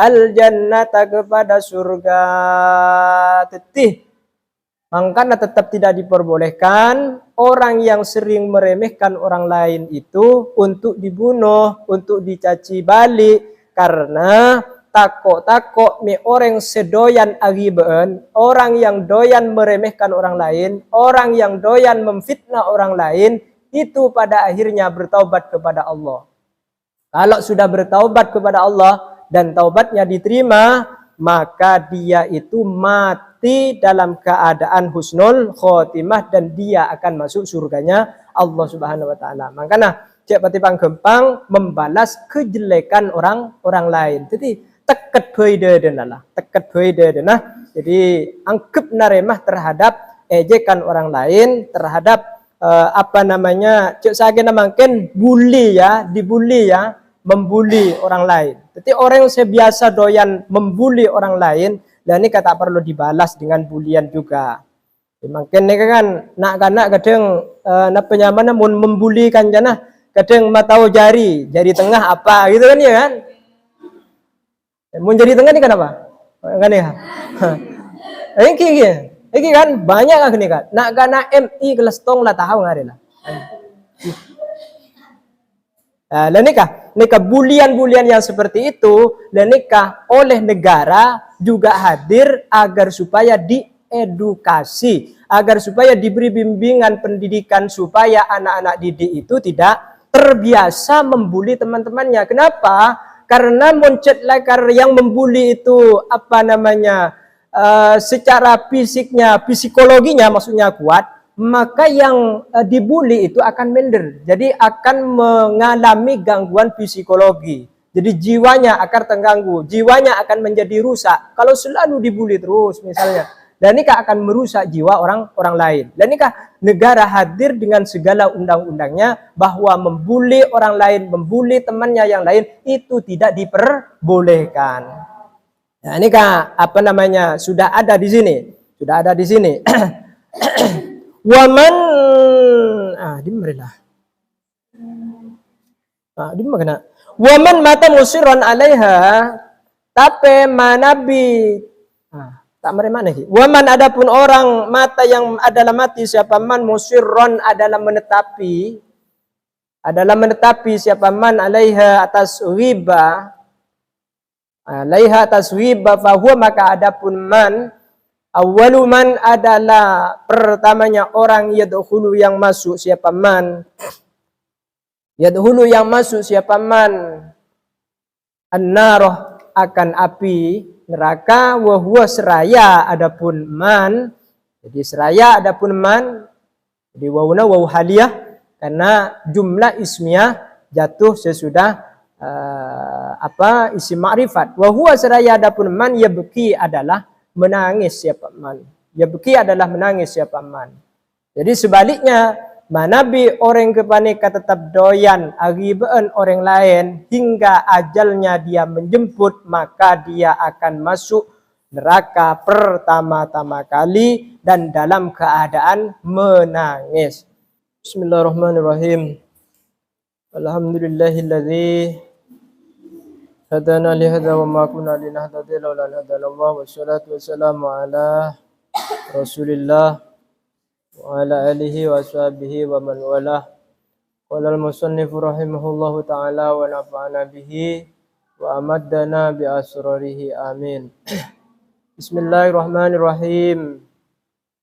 al-jannata, kepada surga. Tetih, makanya tetap tidak diperbolehkan orang yang sering meremehkan orang lain itu untuk dibunuh, untuk dicaci balik, karena takok mi orang sedoyan agibaan, orang yang doyan meremehkan orang lain, orang yang doyan memfitnah orang lain, itu pada akhirnya bertaubat kepada Allah. Kalau sudah bertaubat kepada Allah dan taubatnya diterima, maka dia itu mati dalam keadaan husnul khotimah dan dia akan masuk surganya Allah Subhanahu wa taala. Makanya cek patipang gempang membalas kejelekan orang lain. Jadi teket beda denlah, teket beda denah. Jadi anggap naremah terhadap ejekan orang lain, terhadap cek saya namakan bully ya, dibully ya, membuli orang lain. Jadi orang yang sebiasa doyan membuli orang lain, dan ini kata perlu dibalas dengan bulian juga. Makin ini kan nak kadang penyaman membuli kan jana, kadang matau jari tengah apa gitu kan ya kan. Mau jari tengah ini kenapa? Kan ya. Ini kan banyak kan ini kan. Nak kana MI kelas tong lah tahu ngare lah. Dan nikah bulian-bulian yang seperti itu, dan nikah oleh negara juga hadir agar supaya diedukasi, agar supaya diberi bimbingan pendidikan supaya anak-anak didik itu tidak terbiasa membuli teman-temannya. Kenapa? Karena moncet lekar yang membuli itu secara fisiknya, psikologinya maksudnya kuat, maka yang dibuli itu akan minder. Jadi akan mengalami gangguan psikologi. Jadi jiwanya akan terganggu, jiwanya akan menjadi rusak. Kalau selalu dibuli terus misalnya, dan ini akan merusak jiwa orang lain. Dan ini negara hadir dengan segala undang-undangnya bahwa membuli orang lain, membuli temannya yang lain itu tidak diperbolehkan. Nah, ini sudah ada di sini, Waman di mana? Waman mata musiran alaiha, tapi manabi tak mana sih? Waman adapun orang mata yang adalah mati siapa man musiron adalah menetapi siapa man alaiha atas riba, fahuwa maka adapun man awaluman adalah pertamanya orang yadkhulu yang masuk siapa man an-naroh akan api neraka, wa huwa seraya adapun man. Jadi seraya adapun man, jadi wawuna waw haliyah karena jumlah ismiyah jatuh sesudah isim ma'rifat. Wa huwa seraya adapun man yabki adalah menangis siapa man. Yabki adalah menangis siapa man. Jadi sebaliknya, manabi orang kepaneka tetap doyan agibaan orang lain hingga ajalnya dia menjemput, maka dia akan masuk neraka pertama-tama kali dan dalam keadaan menangis. Bismillahirrahmanirrahim. Alhamdulillahilladzi hadana li hadza wa ma kunna linahtadiya laula an hadana Allah, wassalatu wassalamu ala Rasulillah wa ala alihi wa sahbihi wa man walah. Qala al-musannifu rahimahullahu ta'ala wa nafa'ana bihi wa amaddana bi asrarihi amin. Bismillahirrahmanirrahim.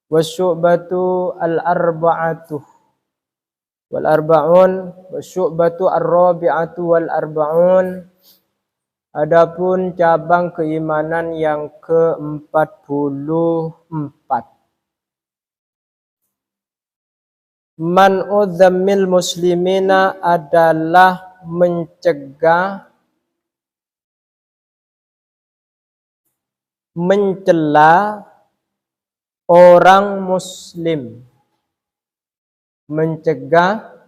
Wasyu'batu al-arba'atu wal arba'un, wasyu'batu ar-rabi'atu wal arba'un. Adapun cabang keimanan yang ke-44. Man'u dhammil muslimina adalah mencegah, mencela orang muslim. Mencela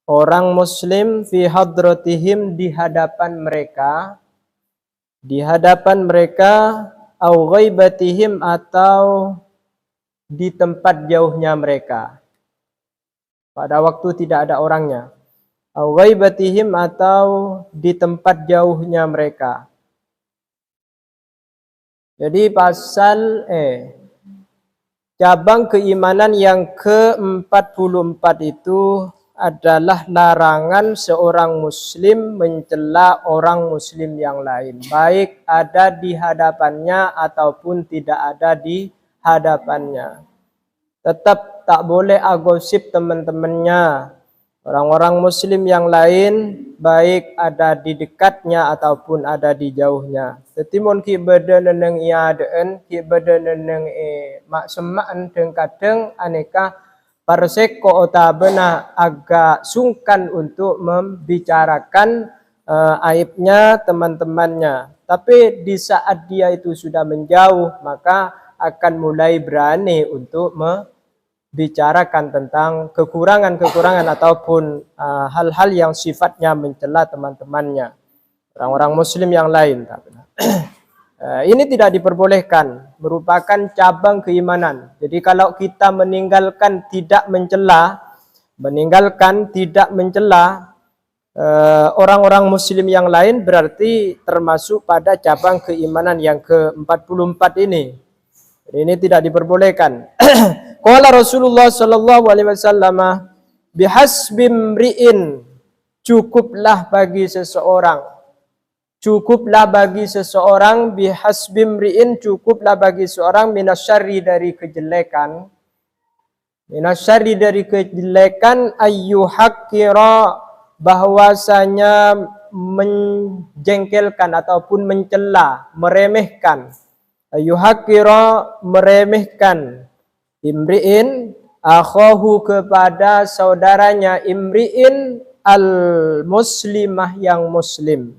orang muslim fi hadratihim di hadapan mereka, au ghaibatihim atau di tempat jauhnya mereka pada waktu tidak ada orangnya, au ghaibatihim, atau di tempat jauhnya mereka. Jadi pasal cabang keimanan yang ke-44 itu adalah larangan seorang muslim mencela orang muslim yang lain, baik ada di hadapannya ataupun tidak ada di hadapannya. Tetap tak boleh agosip teman-temannya, orang-orang muslim yang lain, baik ada di dekatnya ataupun ada di jauhnya. Tetimun ki beda neneng iadaan, ki beda neneng mak semaan deng kadang aneka parseko otabena agak sungkan untuk membicarakan aibnya teman-temannya. Tapi di saat dia itu sudah menjauh, maka akan mulai berani untuk membicarakan tentang kekurangan-kekurangan ataupun hal-hal yang sifatnya mencela teman-temannya, orang-orang muslim yang lain. Ini tidak diperbolehkan, merupakan cabang keimanan. Jadi kalau kita meninggalkan tidak mencela orang-orang muslim yang lain, berarti termasuk pada cabang keimanan yang ke-44 ini. Jadi ini tidak diperbolehkan. Qala Rasulullah sallallahu alaihi wasallam, bihasbim ri'in, cukuplah bagi seseorang, bihasbim ri'in, cukuplah bagi seorang, minasyarri, dari kejelekan, ayyuhakkira, bahwasanya menjengkelkan ataupun mencela, meremehkan, ayyuhakkira, meremehkan, imri'in, akhahu, kepada saudaranya, imri'in, al-muslimah, yang muslim,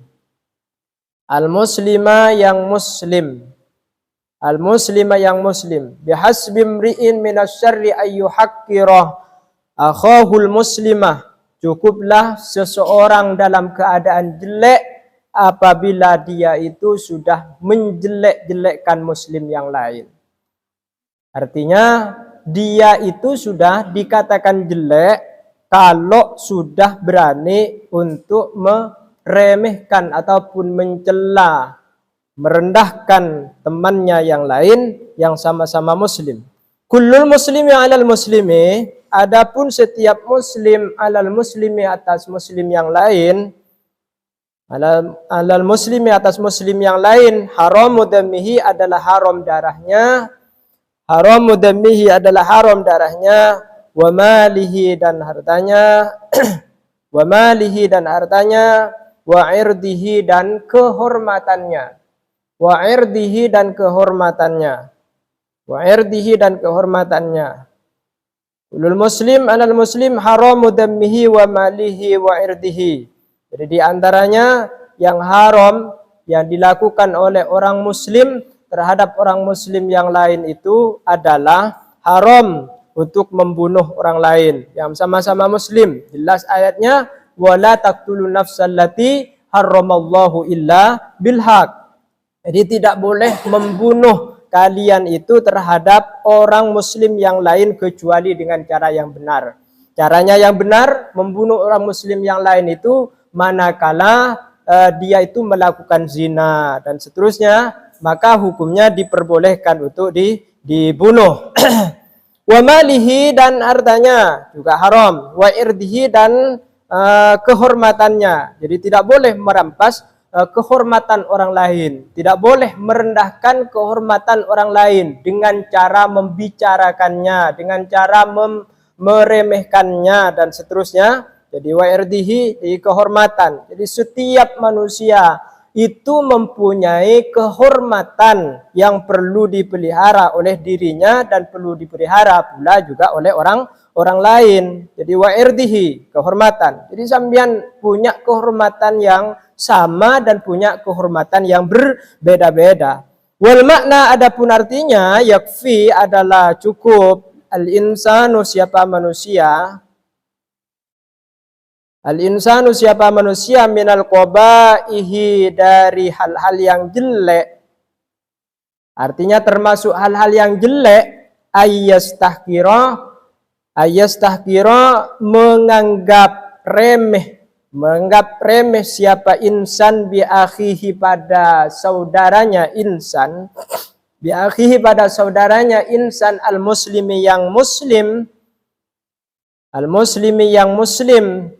al-muslimah yang muslim, bihasbim ri'in minasyarri ayyuhakkira akhahul muslimah, cukuplah seseorang dalam keadaan jelek apabila dia itu sudah menjelek-jelekkan muslim yang lain. Artinya dia itu sudah dikatakan jelek kalau sudah berani untuk meremehkan ataupun mencela, merendahkan temannya yang lain yang sama-sama muslim. Kullul muslimi alal muslimi, adapun setiap muslim alal muslimi, atas muslim yang lain, alal muslimi, atas muslim yang lain, haramu damihi, adalah haram darahnya, wa malihi, dan hartanya, wa irdihi, dan kehormatannya, ulul muslim alal muslim haramu dammihi wa malihi wa irdihi. Jadi di antaranya yang haram yang dilakukan oleh orang muslim terhadap orang muslim yang lain itu adalah haram untuk membunuh orang lain yang sama-sama muslim. Jelas ayatnya, wala taqtulun nafsallati harramallahu illa bilhaq. Jadi tidak boleh membunuh kalian itu terhadap orang muslim yang lain kecuali dengan cara yang benar. Caranya yang benar membunuh orang muslim yang lain itu manakala dia itu melakukan zina dan seterusnya, maka hukumnya diperbolehkan untuk dibunuh. Wa malihi, dan hartanya juga haram. Wa irdihi, dan kehormatannya. Jadi tidak boleh merampas kehormatan orang lain, tidak boleh merendahkan kehormatan orang lain dengan cara membicarakannya, dengan cara meremehkannya dan seterusnya. Jadi wa irdihi, di kehormatan. Jadi setiap manusia itu mempunyai kehormatan yang perlu dipelihara oleh dirinya dan perlu dipelihara pula juga oleh orang lain. Jadi wa irdihi, kehormatan. Jadi sampean punya kehormatan yang sama dan punya kehormatan yang berbeda-beda. Wal makna, adapun artinya, yakfi, adalah cukup, al-insanu, siapa manusia, al-insanu, siapa manusia, minal qabaihi, dari hal-hal yang jelek. Artinya termasuk hal-hal yang jelek, ayastahkira, menganggap remeh menganggap remeh siapa insan bi akhihi pada saudaranya insan, bi akhihi pada saudaranya insan al muslimi yang muslim, al muslimi yang muslim,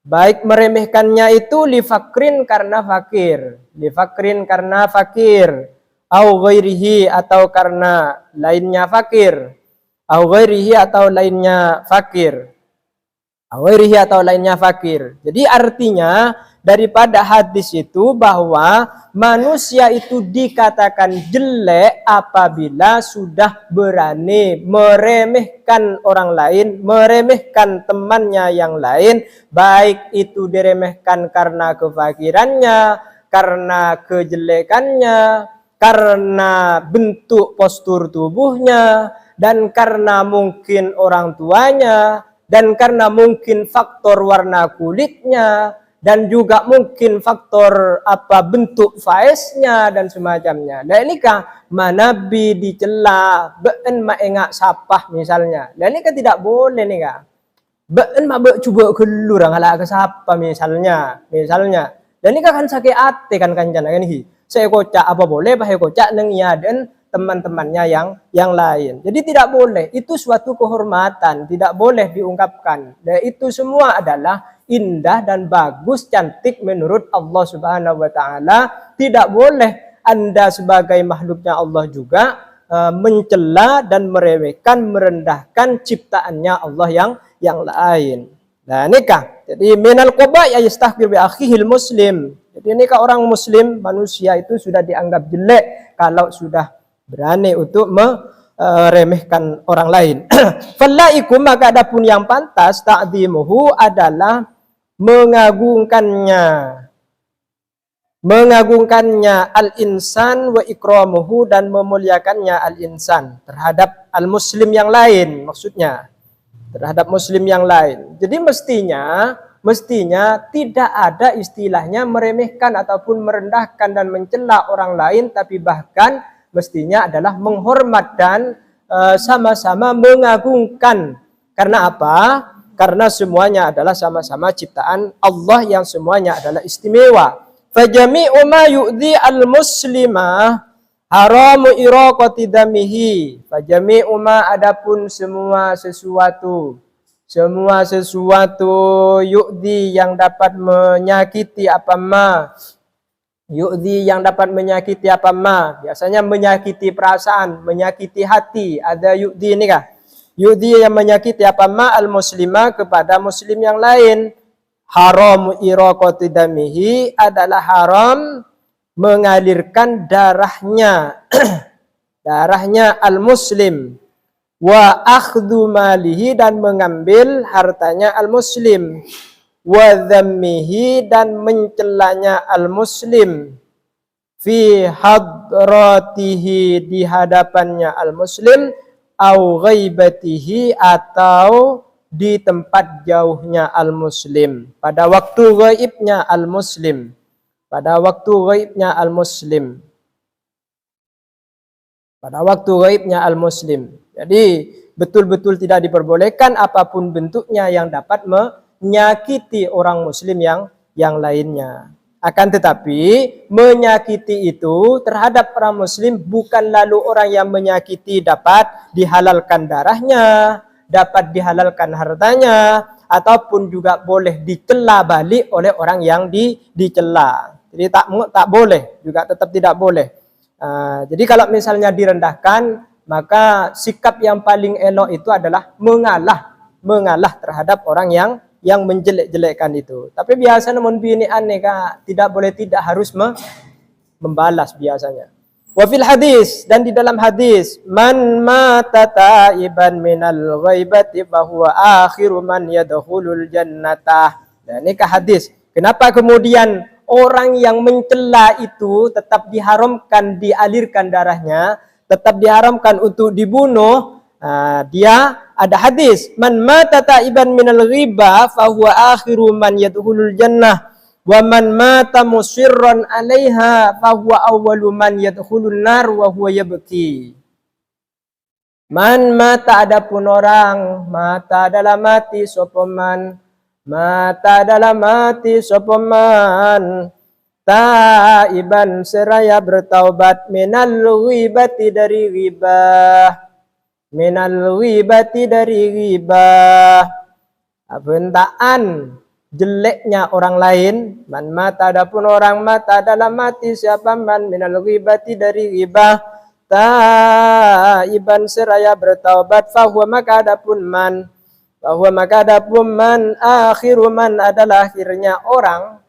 baik meremehkannya itu li fakrin karena fakir, li fakrin karena fakir, au ghairihi atau karena lainnya fakir, au ghairihi atau lainnya fakir, awirihi atau lainnya fakir. Jadi artinya daripada hadis itu bahwa manusia itu dikatakan jelek apabila sudah berani meremehkan orang lain, meremehkan temannya yang lain, baik itu diremehkan karena kefakirannya, karena kejelekannya, karena bentuk postur tubuhnya, dan karena mungkin orang tuanya, dan karena mungkin faktor warna kulitnya, dan juga mungkin faktor bentuk faiznya dan semacamnya. Dan ini kah manabi dicela be'en maengak sapah misalnya. Dan ini kan tidak boleh nih kah. Be'en mak coba kelur ngala ke sapa misalnya. Dan ini kan sakit hati kan kanjana kan ini. Saya kocak apa boleh bah kocak neng iya dan teman-temannya yang lain. Jadi tidak boleh, itu suatu kehormatan, tidak boleh diungkapkan. Dan itu semua adalah indah dan bagus, cantik menurut Allah Subhanahu wa taala. Tidak boleh Anda sebagai makhluknya Allah juga mencela dan meremehkan, merendahkan ciptaannya Allah yang lain. Nah, nikah. Jadi minal qaba'i yastahqir bi akhihil muslim. Jadi ini orang muslim, manusia itu sudah dianggap jelek kalau sudah berani untuk meremehkan orang lain. Fallaikum, maka adapun yang pantas ta'dzimuhu adalah mengagungkannya al-insan wa ikramuhu, dan memuliakannya al-insan terhadap al-muslim yang lain, maksudnya terhadap muslim yang lain. Jadi mestinya tidak ada istilahnya meremehkan ataupun merendahkan dan mencela orang lain, tapi bahkan mestinya adalah menghormat dan sama-sama mengagungkan. Karena apa? Karena semuanya adalah sama-sama ciptaan Allah yang semuanya adalah istimewa. Fajami'u ma yu'dhi al-muslimah haramu iraqati damihi. Fajami'u ma, adapun semua sesuatu yu'dhi yang dapat menyakiti yang dapat menyakiti biasanya menyakiti perasaan, menyakiti hati. Ada yu'di ini kah? Yu'di yang menyakiti al-muslimah kepada muslim yang lain. Haram iraqati damihi, adalah haram mengalirkan darahnya al-muslim. Wa akhdhu malihi, dan mengambil hartanya al-muslim. Wa dhammihi, dan mencelanya al-muslim. Fi hadratihi, di hadapannya al-muslim. Au ghaibatihi, atau di tempat jauhnya al-muslim. Pada waktu ghaibnya al-muslim. Pada waktu ghaibnya al-muslim. Pada waktu ghaibnya al-muslim. Jadi betul-betul tidak diperbolehkan apapun bentuknya yang dapat menyakiti orang muslim yang lainnya. Akan tetapi menyakiti itu terhadap orang muslim bukan lalu orang yang menyakiti dapat dihalalkan darahnya, dapat dihalalkan hartanya, ataupun juga boleh dicela balik oleh orang yang dicela. Jadi tak boleh, juga tetap tidak boleh. Jadi kalau misalnya direndahkan, maka sikap yang paling elok itu adalah mengalah terhadap orang yang menjelek-jelekkan itu. Tapi biasa namun bini aneh tidak boleh, tidak harus membalas biasanya. Wa fil hadis, dan di dalam hadis, man mata taiban minal ghaibati fa huwa akhiru man yadkhulul jannata. Dan ini hadis. Kenapa kemudian orang yang mencela itu tetap diharamkan dialirkan darahnya, tetap diharamkan untuk dibunuh? Dia ada hadis, man mata taiban minal ghiba fa huwa akhiru man yadkhulul jannah wa man mata musirran 'alaiha fa huwa awwalu man yadkhulun nar wa huwa yabki. Man mata, adapun orang, mata adalah mati, sapa man mata dalam mati sopaman taiban seraya bertaubat minal ghibati dari ghibah, minal ghibati dari ghibah, bentaan jeleknya orang lain. Man mata, adapun orang mata dalam mati siapa man minal ghibati dari ghibah taiban seraya bertaubat, fahuwa maka adapun man, bahwa maka adapun man akhiru man adalah akhirnya orang,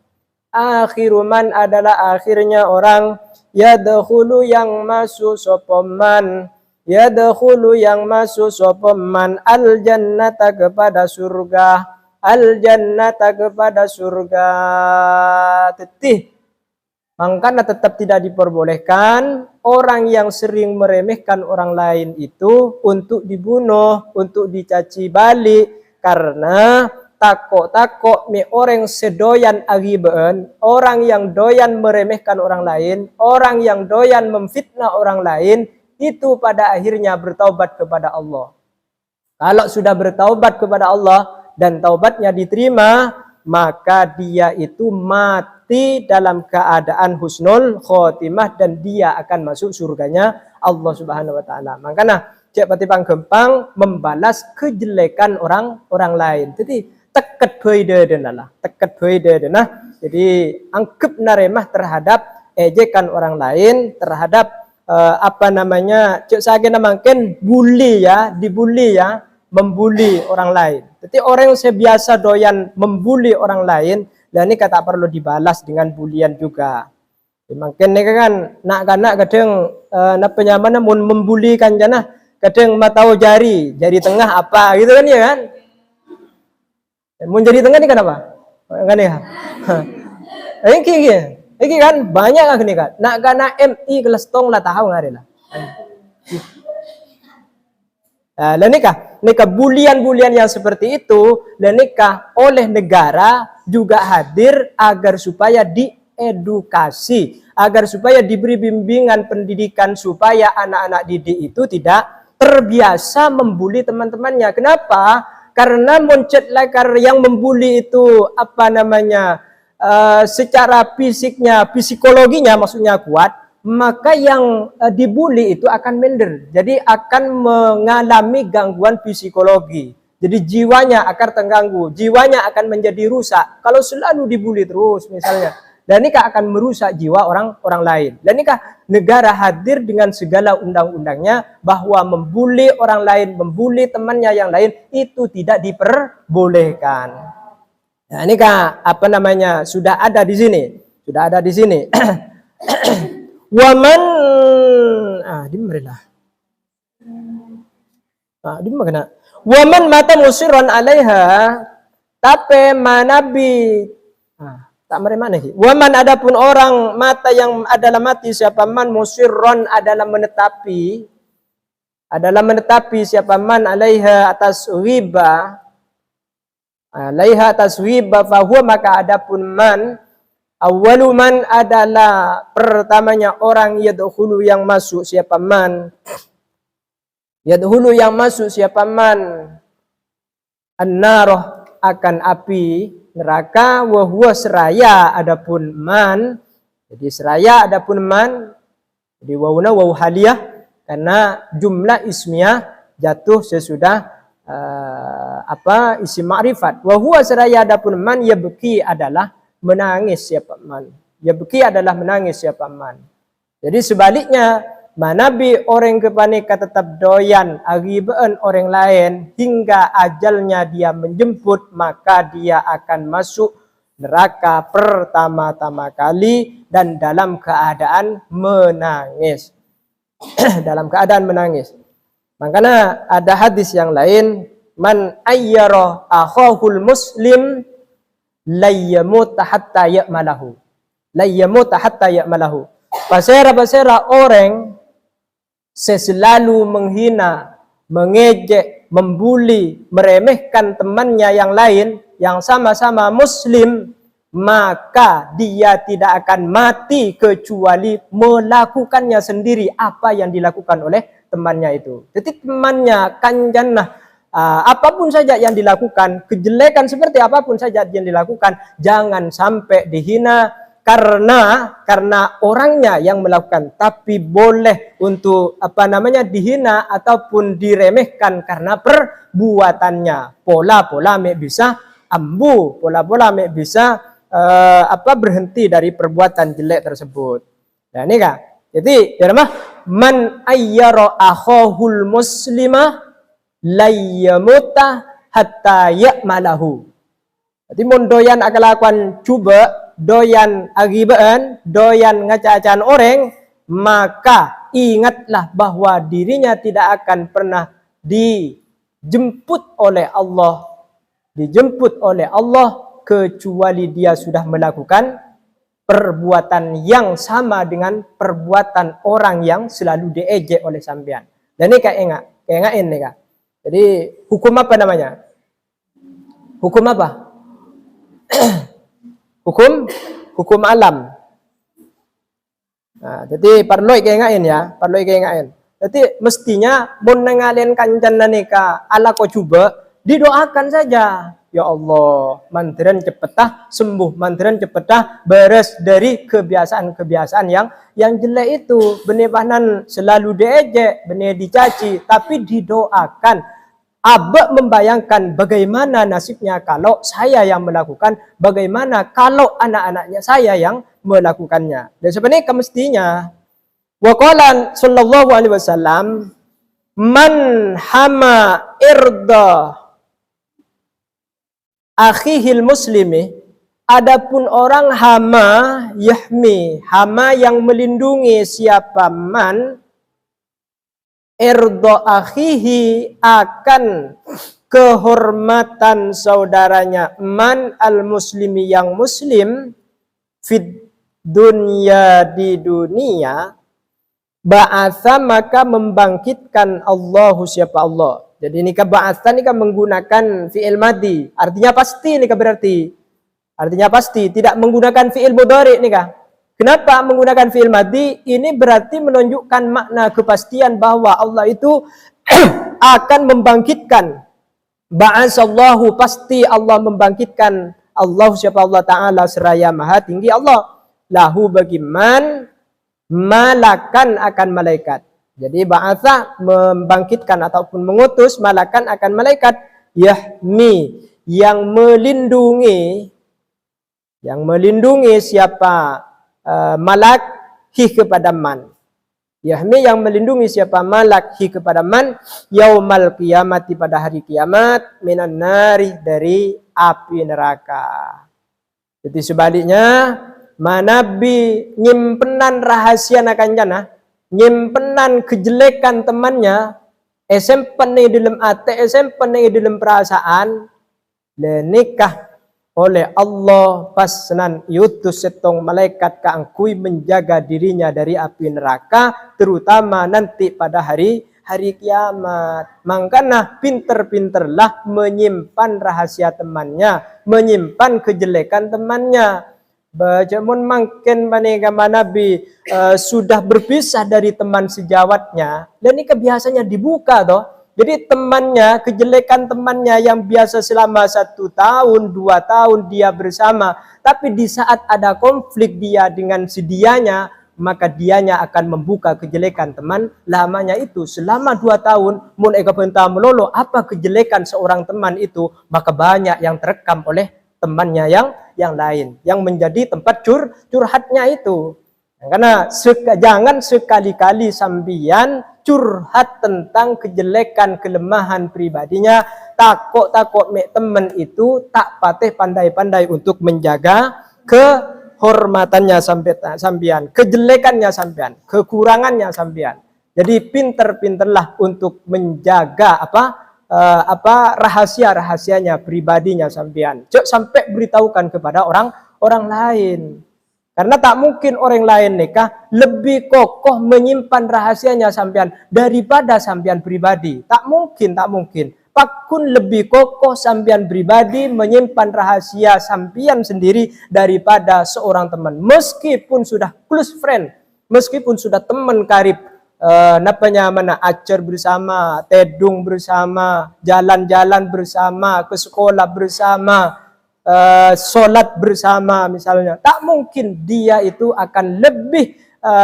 akhiru man adalah akhirnya orang, yadkhulu yang masuk sopaman, yadkhulu yang masuk sopaman al jannata kepada surga, al jannata kepada surga. Tetih makanya tetap tidak diperbolehkan orang yang sering meremehkan orang lain itu untuk dibunuh, untuk dicaci balik, karena takok mi orang sedoyan agibaan, orang yang doyan meremehkan orang lain, orang yang doyan memfitnah orang lain, itu pada akhirnya bertaubat kepada Allah. Kalau sudah bertaubat kepada Allah dan taubatnya diterima, maka dia itu mati dalam keadaan husnul khotimah dan dia akan masuk surganya Allah Subhanahu wa taala. Makanya cek patipang gempang membalas kejelekan orang lain. Jadi teket beda denlah, teket beda denah. Jadi anggap naremah terhadap ejekan orang lain, terhadap cek saya namakan bully ya, dibully ya, membuli orang lain. Jadi orang yang sebiasa doyan membuli orang lain, dan ini kata perlu dibalas dengan bulian juga. Mungkin ini kan nak kadang penyaman membuli kan jana, kadang matau jari tengah apa gitu kan ya kan. Mau jadi tengah ni kenapa? Kan ya. Iki kan banyak kan ni kan. Nak kana MI kelas tong lah tahu ngare lah. Dan nikah bulian-bulian yang seperti itu, dan nikah oleh negara juga hadir agar supaya diedukasi, agar supaya diberi bimbingan pendidikan supaya anak-anak didik itu tidak terbiasa membuli teman-temannya. Kenapa? Karena muncul lekar yang membuli itu secara fisiknya, psikologinya maksudnya kuat, maka yang dibuli itu akan minder. Jadi akan mengalami gangguan psikologi. Jadi jiwanya akan terganggu, jiwanya akan menjadi rusak. Kalau selalu dibuli terus misalnya, dan ini akan merusak jiwa orang lain. Dan ini negara hadir dengan segala undang-undangnya bahwa membuli orang lain, membuli temannya yang lain itu tidak diperbolehkan. Nah, ini sudah ada di sini, Waman di mana? Waman mata musiran alaiha, tapi manabi tak mana sih. Waman adapun orang mata yang adalah mati siapa man musirron adalah menetapi siapa man alaiha atas riba, fahuwa maka adapun man awaluman adalah pertamanya orang yadkhulu yang masuk siapa man an-naroh akan api neraka, wa huwa seraya adapun man. Jadi seraya adapun man, jadi wawuna waw haliyah karena jumlah ismiyah jatuh sesudah isim ma'rifat. Wa huwa seraya adapun man yabki adalah menangis siapa man. Yabki adalah menangis siapa man. Jadi sebaliknya manabi orang kepaneka tetap doyan agibaan orang lain hingga ajalnya dia menjemput, maka dia akan masuk neraka pertama-tama kali dan dalam keadaan menangis. Dalam keadaan menangis. Makanya ada hadis yang lain, man ayyara akhahul muslim layyamut hatta ya'malahu. Layyamut hatta ya'malahu. Pasera orang selalu menghina, mengejek, membuli, meremehkan temannya yang lain yang sama-sama muslim, maka dia tidak akan mati kecuali melakukannya sendiri apa yang dilakukan oleh temannya itu. Jadi temannya kan jannah apapun saja yang dilakukan, kejelekan seperti apapun saja yang dilakukan, jangan sampai dihina karena orangnya yang melakukan, tapi boleh untuk dihina ataupun diremehkan karena perbuatannya. Pola-pola mek bisa ambu, pola-pola mek bisa berhenti dari perbuatan jelek tersebut. Nah, ini Kak. Jadi, ya man ayyara akhahul muslimah layyamuta hatta ya'malahu. Jadi mun doyan akalakuan coba, doyan agibaan, doyan ngaca-acaan orang, maka ingatlah bahwa dirinya tidak akan pernah dijemput oleh Allah. Dijemput oleh Allah kecuali dia sudah melakukan perbuatan yang sama dengan perbuatan orang yang selalu diejek oleh sampean. Dan ini kayak ingatin nih Kak. Jadi hukum apa namanya? Hukum apa? hukum alam. Nah, jadi perlu ingatin ya, perlu ingatin. Jadi mestinya mun nengalin kancan nika ala ko coba didoakan saja. Ya Allah, mandiran cepetah sembuh, mandiran cepetah beres dari kebiasaan-kebiasaan yang jelek itu. Benepanan selalu diejek, benih dicaci, tapi didoakan. Abah membayangkan bagaimana nasibnya kalau saya yang melakukan, bagaimana kalau anak-anaknya saya yang melakukannya. Dan sebenarnya kemestinya waqalan sallallahu alaihi wasallam man hama irda akhihil muslimi, adapun orang hama yahmi, hama yang melindungi siapa man irda akhihi, akan kehormatan saudaranya, man al muslimi yang muslim, fid dunya di dunia, ba'atha maka membangkitkan Allahu siapa Allah. Jadi ini ba'atha ini menggunakan fi'il madi, artinya pasti ini berarti. Artinya pasti, tidak menggunakan fi'il mudhari nih Kak. Kenapa menggunakan fi'il madi? Ini berarti menunjukkan makna kepastian bahwa Allah itu akan membangkitkan. Ba'asallahu, pasti Allah membangkitkan. Allah siapa Allah Ta'ala seraya maha tinggi Allah. Lahu bagi man malakan akan malaikat. Jadi ba'atha membangkitkan ataupun mengutus, malakan akan malaikat, yahmi yang melindungi siapa malak hi kepada man. Yahmi yang melindungi siapa malak hi kepada man, yaumal qiyamati pada hari kiamat, minan nari dari api neraka. Jadi sebaliknya, manabi nyimpenan rahasia nakancana, nyimpenan kejelekan temannya, simpen nih dalam hati, simpen nih dalam perasaan, lenikah oleh Allah pasnan yutus setong malaikat keangkui menjaga dirinya dari api neraka, terutama nanti pada hari kiamat. Makanya pinter-pinterlah menyimpan rahasia temannya, menyimpan kejelekan temannya. Bajamun makin manegama Nabi sudah berpisah dari teman sejawatnya, dan ini kebiasaannya dibuka toh. Jadi temannya, kejelekan temannya yang biasa selama 1 tahun, 2 tahun dia bersama, tapi di saat ada konflik dia dengan sedianya, maka dianya akan membuka kejelekan teman lamanya itu. Selama 2 tahun, mun eka penta melolo apa kejelekan seorang teman itu, maka banyak yang terekam oleh temannya yang lain, yang menjadi tempat curhatnya itu. Karena jangan sekali-kali sambian curhat tentang kejelekan kelemahan pribadinya, takut mek temen itu tak patih pandai-pandai untuk menjaga kehormatannya sambian, kejelekannya sambian, kekurangannya sambian. Jadi pinter-pinterlah untuk menjaga rahasia-rahasianya pribadinya sampean. Cuk sampai beritahukan kepada orang lain. Karena tak mungkin orang lain nikah lebih kokoh menyimpan rahasianya sampean daripada sampean pribadi. Tak mungkin. Pakun lebih kokoh sampean pribadi menyimpan rahasia sampean sendiri daripada seorang teman. Meskipun sudah close friend, meskipun sudah teman karib, mana acer bersama, tedung bersama, jalan-jalan bersama, ke sekolah bersama, sholat bersama misalnya. Tak mungkin dia itu akan lebih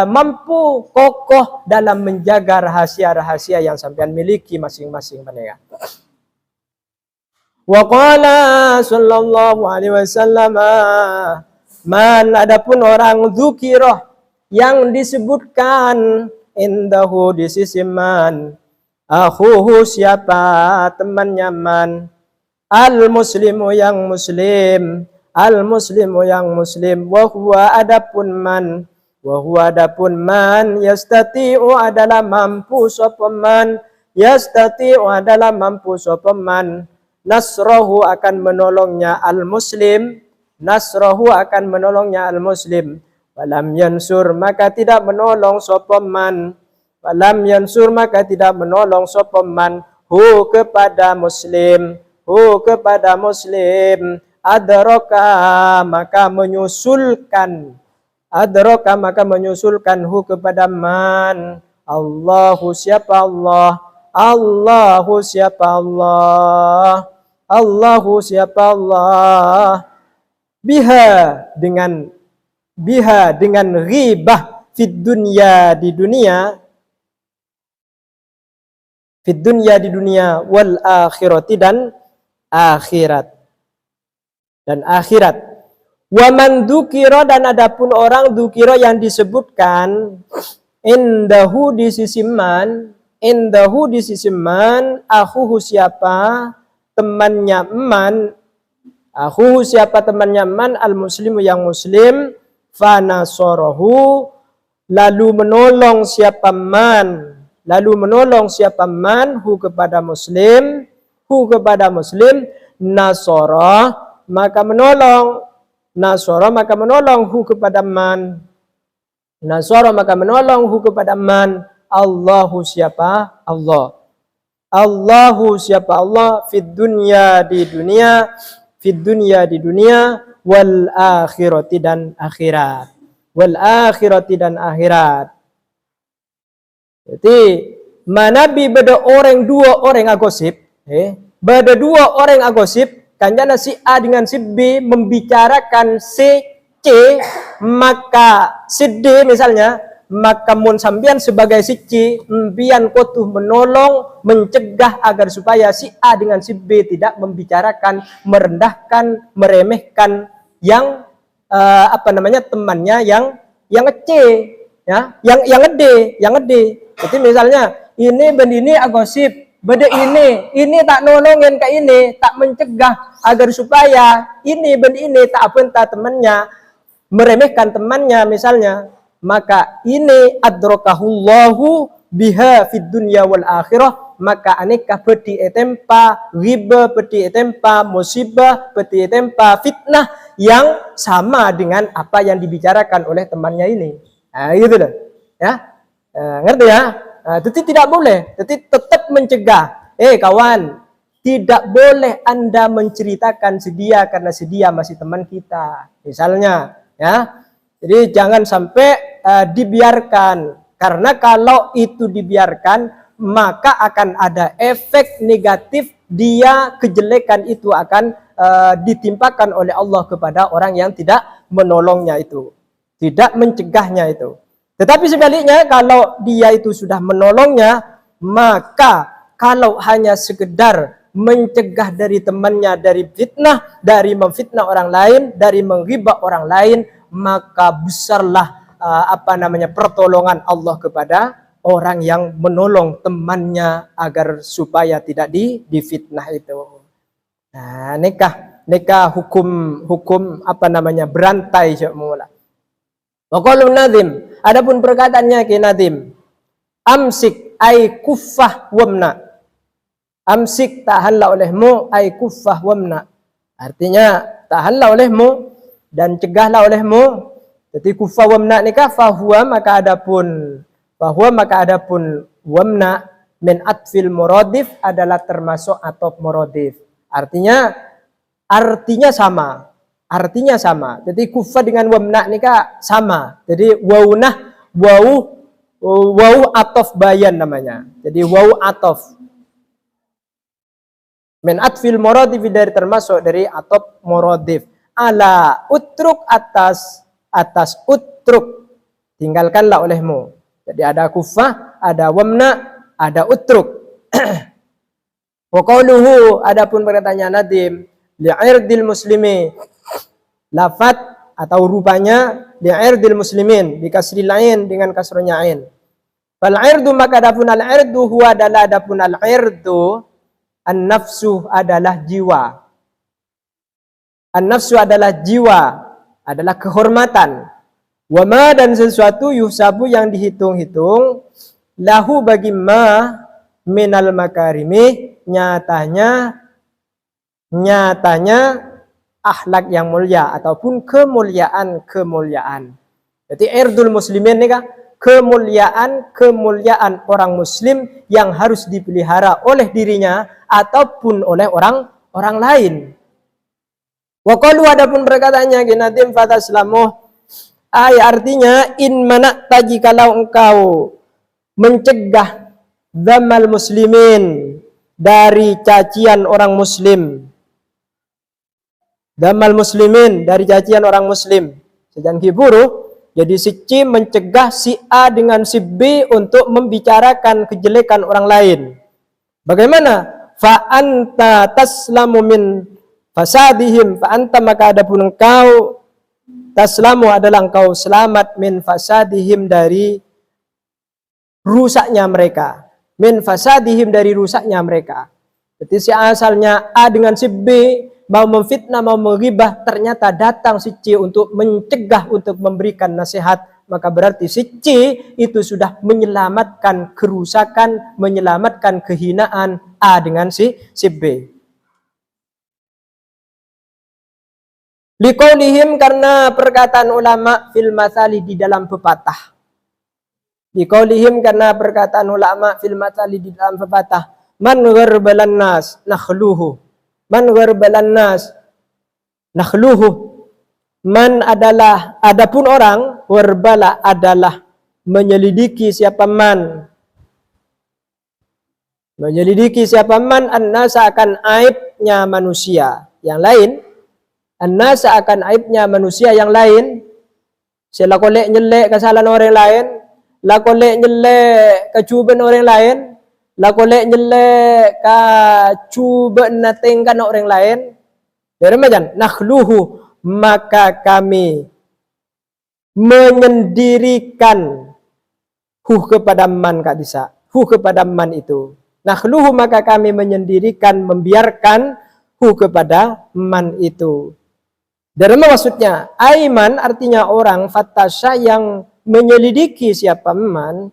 mampu kokoh dalam menjaga rahasia-rahasia yang sampean miliki masing-masing pendengar. Wa qala sallallahu alaihi wasallam, man, adapun orang dzukirah yang disebutkan indahu di sisi man, akhuhu siapa temannya man, al muslimu yang muslim, al muslimu yang muslim, wa huwa adapun man, wa huwa adapun man, yastati'u adalah mampu sapa man, yastati'u adalah mampu sapa man, nasrahu akan menolongnya al muslim, nasrahu akan menolongnya al muslim, walam yansur maka tidak menolong sapa man, walam yansur maka tidak menolong sapa man, hu kepada muslim, hu kepada muslim, adraka maka menyusulkan, adraka maka menyusulkan hu kepada man, Allahu siapa Allah, Allahu siapa Allah, Allahu siapa Allah, biha dengan ghibah fid dunya di dunia, fid dunya di dunia, wal akhirati dan akhirat, dan akhirat. Wa man dzukira dan adapun orang dzukira yang disebutkan indahu di sisi man, indahu di sisi man, akhuhu siapa temannya man, akhuhu siapa temannya man, al muslimu yang muslim, fanasarahu lalu menolong siapa man, lalu menolong siapa man, hu kepada muslim, hu kepada muslim, nasara maka menolong, nasara maka menolong hu kepada man, nasara maka menolong hu kepada man, Allahu siapa Allah, Allahu siapa Allah, fid dunya di dunia, fid dunya di dunia, wal akhirati dan akhirat, wal akhirati dan akhirat. Jadi manabi beda orang dua orang agosip, beda dua orang agosip, kanjana si A dengan si B membicarakan si C, maka si D misalnya, maka mun sambian sebagai si C, mbian kotuh menolong, mencegah agar supaya si A dengan si B tidak membicarakan, merendahkan, meremehkan yang temannya yang C, ya, yang D. Jadi misalnya ini bendini agosip, beda ini tak nolongin ke ini, tak mencegah agar supaya ini benda ini tak apenta temannya, meremehkan temannya misalnya, maka ini adrokahullahu biha fid dunya wal akhirah, maka aneka peti etempa riba, peti etempa musibah, peti etempa fitnah yang sama dengan apa yang dibicarakan oleh temannya ini. Nah, gitu loh. Ya. Ngerti ya? Jadi tidak boleh, jadi tetap mencegah. Kawan, tidak boleh Anda menceritakan sedia karena sedia masih teman kita. Misalnya, ya. Jadi jangan sampai dibiarkan, karena kalau itu dibiarkan maka akan ada efek negatif, dia kejelekan itu akan ditimpakan oleh Allah kepada orang yang tidak menolongnya itu, tidak mencegahnya itu. Tetapi sebaliknya kalau dia itu sudah menolongnya, maka kalau hanya sekedar mencegah dari temannya dari fitnah, dari memfitnah orang lain, dari menghibah orang lain, maka besarlah pertolongan Allah kepada orang yang menolong temannya agar supaya tidak difitnah itu. Nah, nikah hukum berantai semula. Waqalu nadim, adapun perkataannya ke nadim, amsik ay kuffah wamna, amsik tahanlah olehmu, ay kuffah wamna, artinya tahanlah olehmu dan cegahlah olehmu. Jadi kuffah wamna nikah fahuwa maka adapun wamna min atfil muradif adalah termasuk atop muradif. Artinya sama. Artinya sama. Jadi kuffah dengan wamna nikah sama. Jadi Waw atof bayan namanya. Jadi waw atof. Min atfil morodif dari termasuk dari atof morodif. Ala utruk atas utruk. Tinggalkanlah olehmu. Jadi ada kufah, ada wamna, ada utruk. Wa qauluhu adapun perkataannya Nadim li'irdil muslimi. Lafat atau rupanya li'irdil muslimin bikasril ain dengan kasronya ain. Fal irdu maka adapun al irdu huwa adalah adapun al irdu an-nafsu adalah jiwa. An-nafsu adalah jiwa, adalah kehormatan. Wama dan sesuatu yusabu yang dihitung-hitung lahu bagi ma minal makarimi nyatanya akhlak yang mulia ataupun kemuliaan. Jadi irdul muslimin ini kan kemuliaan orang muslim yang harus dipelihara oleh dirinya ataupun oleh orang lain. Wa qalu adapun perkataannya ginadim fataslamu artinya in mana taji kalau engkau mencegah dzamal muslimin dari cacian orang muslim. Dzamal muslimin dari cacian orang muslim. Sejan kiburu, jadi si C mencegah si A dengan si B untuk membicarakan kejelekan orang lain. Bagaimana? Fa anta taslamu min fasadihim, fa anta maka adapun engkau taslamu adalah engkau selamat min fasadihim dari rusaknya mereka. Min fasadihim dari rusaknya mereka. Jadi si asalnya A dengan si B mau memfitnah, mau menghibah, ternyata datang si C untuk mencegah, untuk memberikan nasihat. Maka berarti si C itu sudah menyelamatkan kerusakan, menyelamatkan kehinaan A dengan si B. Liqaulihim karena perkataan ulama fil masali di dalam pepatah. Liqaulihim karena perkataan ulama fil masali di dalam pepatah. Man gharbalan nas nakhluhu. Man gharbalan nas nakhluhu. Man adalah adapun orang, warbala adalah menyelidiki siapa man. Menyelidiki siapa man an-nasa akan aibnya manusia. Yang lain an-nasa akan aibnya manusia yang lain. Sila kolek nyelek kesalahan orang lain, la kolek nyelek kecuban orang lain, la kolek nyelek kecuban natingkan orang lain. Dari macam nakhluhu maka kami menyendirikan kepada man kak bisa kepada man itu. Nakhluhu maka kami menyendirikan, membiarkan kepada man itu. Dari mana maksudnya? Aiman artinya orang, fatasya yang menyelidiki siapa man,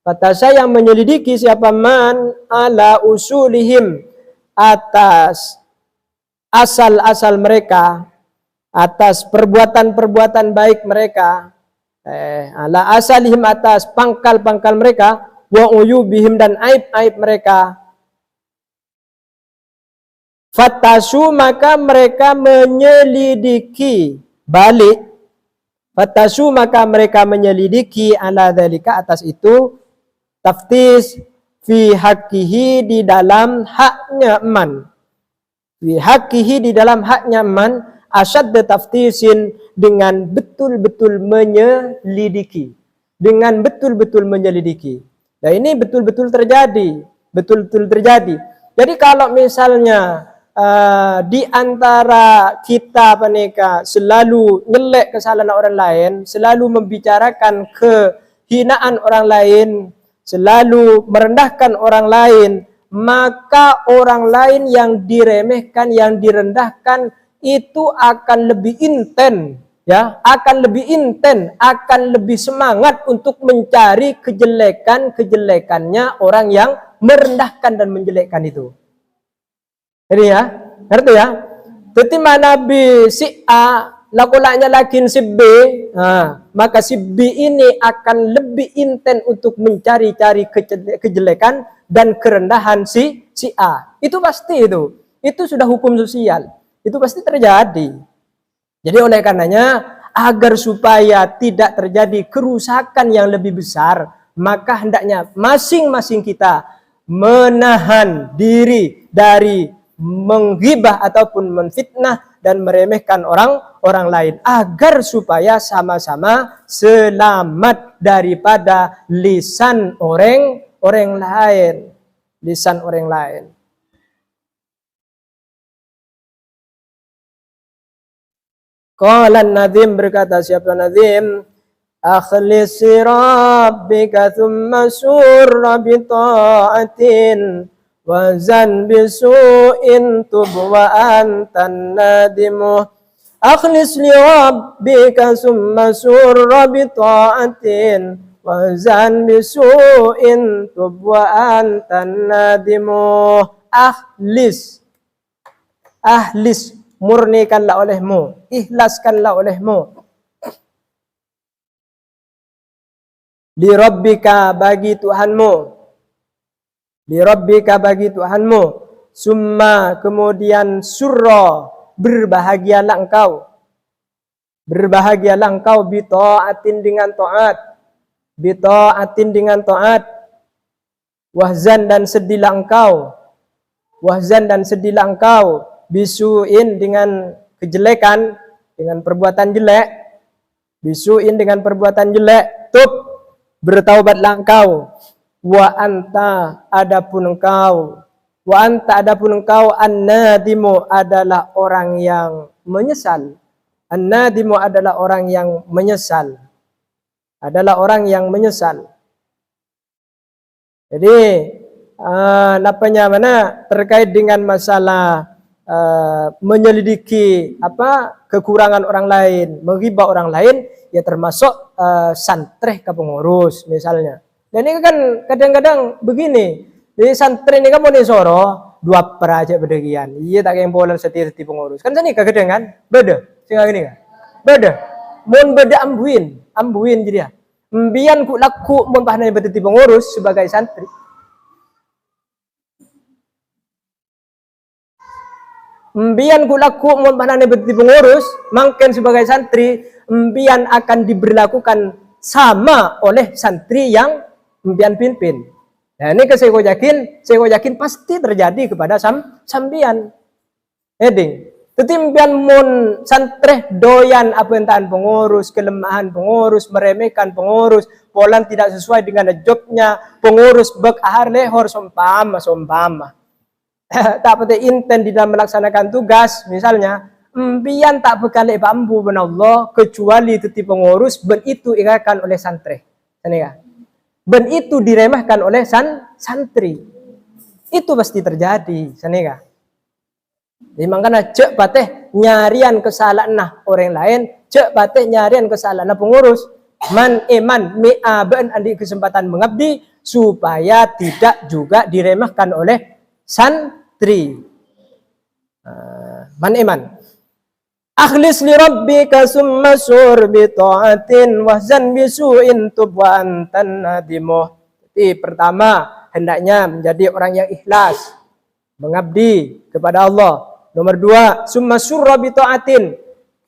fatasya yang menyelidiki siapa man ala usulihim atas asal-asal mereka, atas perbuatan-perbuatan baik mereka, ala asalihim atas pangkal-pangkal mereka, wa uyubihim dan aib-aib mereka. Fatasu maka mereka menyelidiki balik. Fatasu maka mereka menyelidiki ala dzalika atas itu taftis fi haqqihi di dalam haknya man. Fi haqqihi di dalam haknya man asyad taftisin dengan betul-betul menyelidiki. Dengan betul-betul menyelidiki. Nah ini betul-betul terjadi. Betul-betul terjadi. Jadi kalau misalnya di antara kita peneka selalu nyelek kesalahan orang lain, selalu membicarakan kehinaan orang lain, selalu merendahkan orang lain, maka orang lain yang diremehkan, yang direndahkan itu akan lebih intens, ya, akan lebih intens, akan lebih semangat untuk mencari kejelekannya orang yang merendahkan dan menjelekkan itu. Ini ya, ngerti ya? Jadi mana B si A lakulanya lakin si B, maka si B ini akan lebih intens untuk mencari-cari kejelekan dan kerendahan si A. Itu pasti itu sudah hukum sosial, itu pasti terjadi. Jadi oleh karenanya agar supaya tidak terjadi kerusakan yang lebih besar, maka hendaknya masing-masing kita menahan diri dari menghibah ataupun menfitnah dan meremehkan orang lain agar supaya sama-sama selamat daripada lisan orang lain. Lisan orang lain. Qala an-nadhim, berkata siapa nadhim, akhlis rabbika thumma surra bi ta'atin wazan bisu'in tub wa antan nadimu. Akhlis li rabbika thumma surra bi ta'atin wazan bisu'in tub wa antan nadimu. Akhlis, murnikanlah olehmu, ikhlaskanlah olehmu. Li rabbika, bagi Tuhanmu. Li rabbika, bagi Tuhanmu. Summa, kemudian surra, berbahagialah engkau. Berbahagialah engkau bi ta'atin, dengan taat. Bi ta'atin, dengan taat. Wahzan, dan sedihlah engkau. Wahzan, dan sedihlah engkau. Bisuin, dengan kejelekan, dengan perbuatan jelek. Bisuin, dengan perbuatan jelek. Tub, bertaubatlah engkau. Wa anta, adapun engkau. Wa anta, adapun engkau. An-nadimu, adalah orang yang menyesal. An-nadimu, adalah orang yang menyesal. Adalah orang yang menyesal. Jadi terkait dengan masalah menyelidiki kekurangan orang lain, menghibah orang lain, ya termasuk santreh ke pengurus misalnya. Dan ini kan kadang-kadang begini, jadi santri ini kan mau disoro dua peraja berdegian, iya tak yang bolan setiap pengurus. Kan sini kadang kan beda, sehingga gini kan beda, mon beda ambuin jadi ya. Mbian ku laku mon pahnai berarti pengurus sebagai santri. Mbian ku laku mon pahnai berarti pengurus, mungkin sebagai santri, mbian akan diberlakukan sama oleh santri yang mbian pimpin. Nah ini saya yakin pasti terjadi kepada sambian. Heading. Tetimpian mun santreh doyan apentahan pengurus, kelemahan pengurus, meremehkan pengurus, polan tidak sesuai dengan jobnya, pengurus bek ahar lehor sompama. Tak pati inten di dalam melaksanakan tugas, misalnya, mbian tak bekali bambu ben Allah, kecuali teti pengurus, ben itu irakan oleh santreh. Ben itu diremehkan oleh santri. Itu pasti terjadi, sanega. Makanya cek pateh nyarian kesalahan orang lain, cek pateh nyarian kesalahan pengurus. Man mi'aban andi kesempatan mengabdi supaya tidak juga diremehkan oleh santri. Man akhlis li rabbika summa sur bi ta'atin wahzan bisu'in tub wa antan nadimu. Jadi pertama hendaknya menjadi orang yang ikhlas, mengabdi kepada Allah. Nomor dua, summa surra bi ta'atin.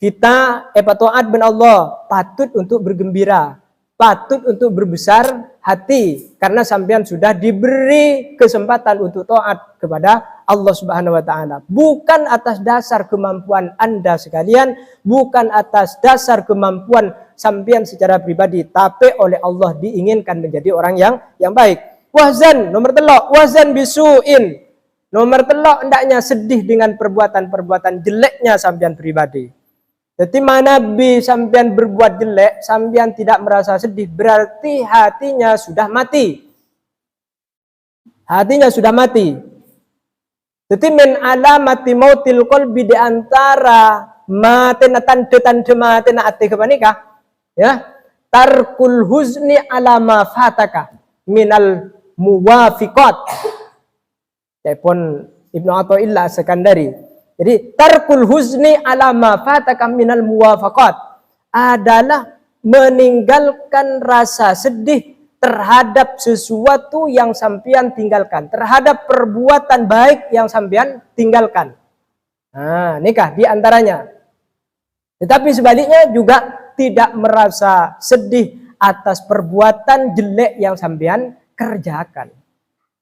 Kita taat ben Allah, patut untuk bergembira, patut untuk berbesar hati karena sampean sudah diberi kesempatan untuk taat kepada Allah Subhanahu wa taala. Bukan atas dasar kemampuan Anda sekalian, bukan atas dasar kemampuan sampean secara pribadi, tapi oleh Allah diinginkan menjadi orang yang baik. Wahzan, nomor telok, wahzan bisuin. Nomor telok hendaknya sedih dengan perbuatan-perbuatan jeleknya sampean pribadi. Jadi mana bi sampean berbuat jelek, sampean tidak merasa sedih, berarti hatinya sudah mati. Hatinya sudah mati. Jadi min alamati mautil qalbi, di antara mati na tanda-tanda mati na ati kepanika, ya, tarkul huzni ala ma fataka minal muwafiqat. Telepon Ibnu Athaillah Sekandari. Jadi tarkul huzni ala ma fataka minal muwafaqat adalah meninggalkan rasa sedih terhadap sesuatu yang sampean tinggalkan, terhadap perbuatan baik yang sampean tinggalkan. Nah, nikah di antaranya. Tetapi sebaliknya juga tidak merasa sedih atas perbuatan jelek yang sampean kerjakan.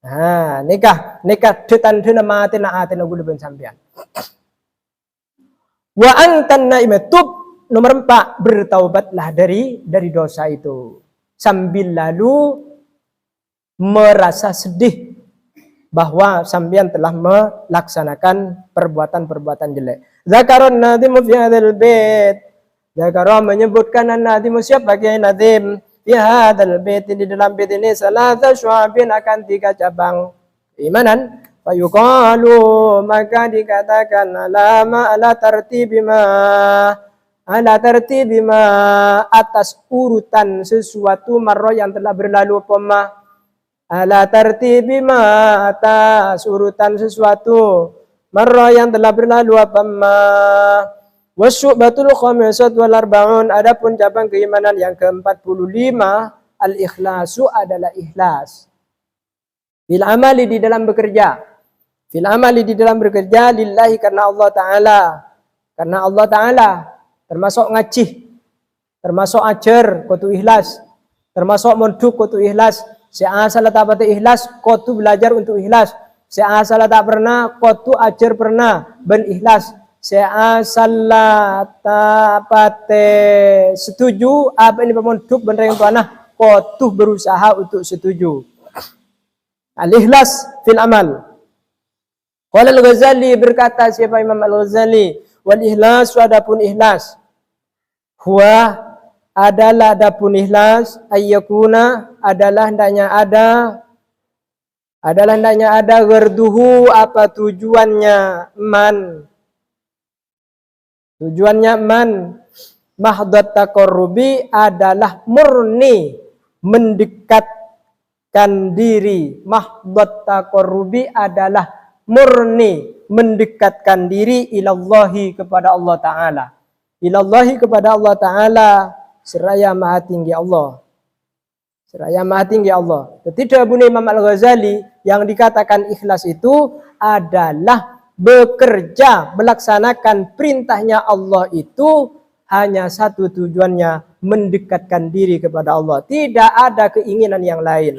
Nah, nikah detan dena mati na ate na gulben sampean. Wa antan naimatub, nomor 4, bertaubatlah dari dosa itu. Sambil lalu merasa sedih bahwa sampean telah melaksanakan perbuatan-perbuatan jelek. Zakaron nadimu fi hadzal bait. Zakara menyebutkan an-nadimu siapa Kiai Nadim fi hadzal bait, di dalam bait ini salasa syu'abin, akan 3 cabang keimanan. Fayuqalu, maka dikatakan ala tartibima atas urutan sesuatu marro yang telah berlalu pemah. Ala tartibima atas urutan sesuatu marra yang telah berlalu pemah. Wasyu'batul khamisat wal arba'un, adapun cabang keimanan yang ke-45, al-ikhlasu adalah ikhlas. Fil amali, di dalam bekerja. Fil amali, di dalam bekerja, lillahi, karena Allah Ta'ala. Karena Allah Ta'ala, termasuk ngacih, termasuk ajar, kutu ikhlas. Termasuk monduk, kutu ikhlas. Seasal tak pati ikhlas, kutu belajar untuk ikhlas. Seasal tak pernah, kutu ajar pernah, ben ikhlas. Seasal tak pati setuju, apa ini pemonduk ben reng tuanah, kutu berusaha untuk setuju. Al-ikhlas fil amal. Qala Al-Ghazali, berkata siapa Imam Al-Ghazali, wal ikhlas, adapun ikhlas, huwa adalah adapun ikhlas, ayyakuna adalah hendaknya ada gharduhu, apa tujuannya, mahdat taqarrubi adalah murni mendekatkan diri. Mahdat taqarrubi adalah murni mendekatkan diri ilallahi, kepada Allah Ta'ala. Ilallahi, kepada Allah Ta'ala, seraya maha tinggi Allah. Seraya maha tinggi Allah. Tidak bunyi Imam Al-Ghazali, yang dikatakan ikhlas itu adalah bekerja, melaksanakan perintahnya Allah itu hanya satu tujuannya, mendekatkan diri kepada Allah. Tidak ada keinginan yang lain.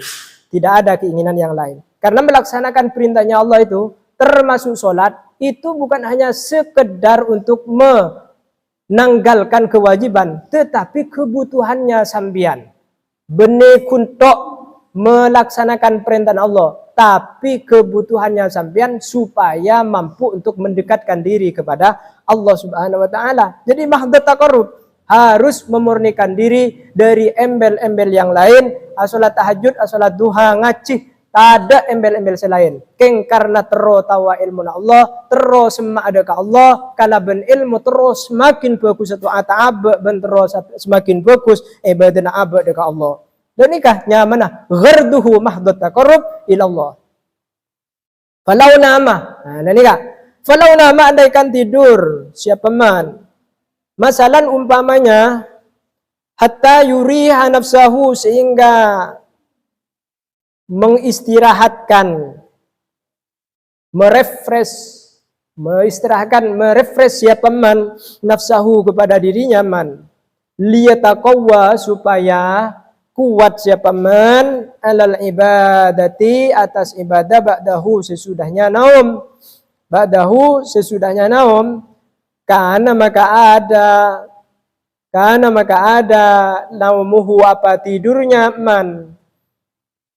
Tidak ada keinginan yang lain. Karena melaksanakan perintahnya Allah itu, termasuk sholat, itu bukan hanya sekedar untuk menanggalkan kewajiban, tetapi kebutuhannya sambian. Bene kuntok melaksanakan perintah Allah, tapi kebutuhannya sampean supaya mampu untuk mendekatkan diri kepada Allah Subhanahu wa Ta'ala. Jadi mahdat taqarrub, harus memurnikan diri dari embel-embel yang lain. Asolat tahajud, asolat duha, ngacih, tak ada embel-embel selain. Keng karena terus tawa ilmu Allah, terus semak ada ke Allah, kala ben ilmu terus semakin bagus satu ata'ab, ben terus semakin bagus ibadah abad ke Allah. Dan nikahnya mana? Gharduhu mahdat taqarrub ilallah. Falau nama. Nah, nikah. Falau nama, andaikan tidur siapa man. Masalan umpamanya hatta yuriha nafsahu, sehingga mengistirahatkan, merefresh siapa man nafsahu, kepada dirinya man. Liyataqawwa, supaya kuat siapa man alal ibadati, atas ibadah, ba'dahu, sesudahnya naum. Ba'dahu, sesudahnya naum. Karena maka ada naumuhu, apa tidurnya man.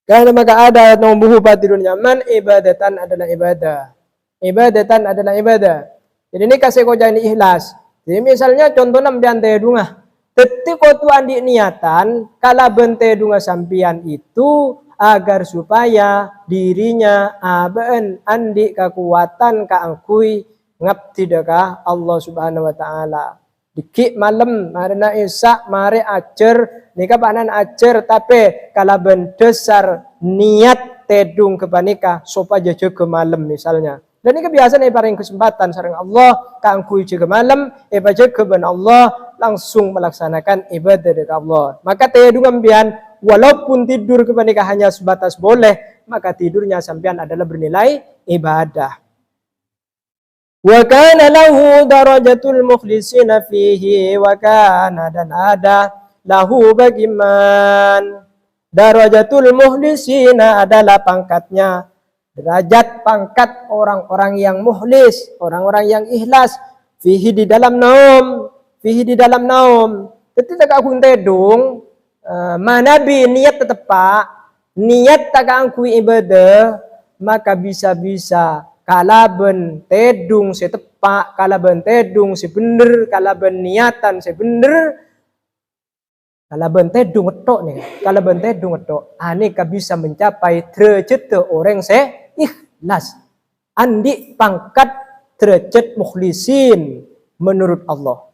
Karena maka ada naumuhu, apa tidurnya man, ibadatan adalah ibadah. Ibadatan adalah ibadah. Jadi ini kasih kau jadi ikhlas. Jadi misalnya contohnya biantai dungah. Ketika tu andi niatan, kala bente dunga sampian itu agar supaya dirinya aben andi kekuatan kaangkui ngabdi deka Allah Subhanahu wa Ta'ala. Dikit malam marina isak mare acer nika panan acer, tapi kala ben dasar niat tedung kepanika supaya jaga malam misalnya. Dan ini kebiasaan paling kesempatan sareng Allah kaangkui jaga malam, jaga ben Allah, langsung melaksanakan ibadah dari Allah. Maka tedung ambian, walaupun tidur kepanika hanya sebatas boleh, maka tidurnya sampean adalah bernilai ibadah. Wa kana lahu darajatul mukhlisina fihi, wa kana, dan ada lahu bagiman. Darajatul muhlisina adalah pangkatnya, derajat pangkat orang-orang yang muhlis, orang-orang yang ikhlas. Fihi di dalam naum, fihi di dalam naum. Ketika aku tedung, manabi niat tetepak, niat tak angku ibadah, maka bisa-bisa kalaben tedung setepak, kalaben tedung sebener, kalaben niatan sebener, kalaben tedung etok nih, kalaben tedung etok, aneka bisa mencapai derajat orang ikhlas. Andi pangkat derajat mukhlisin menurut Allah.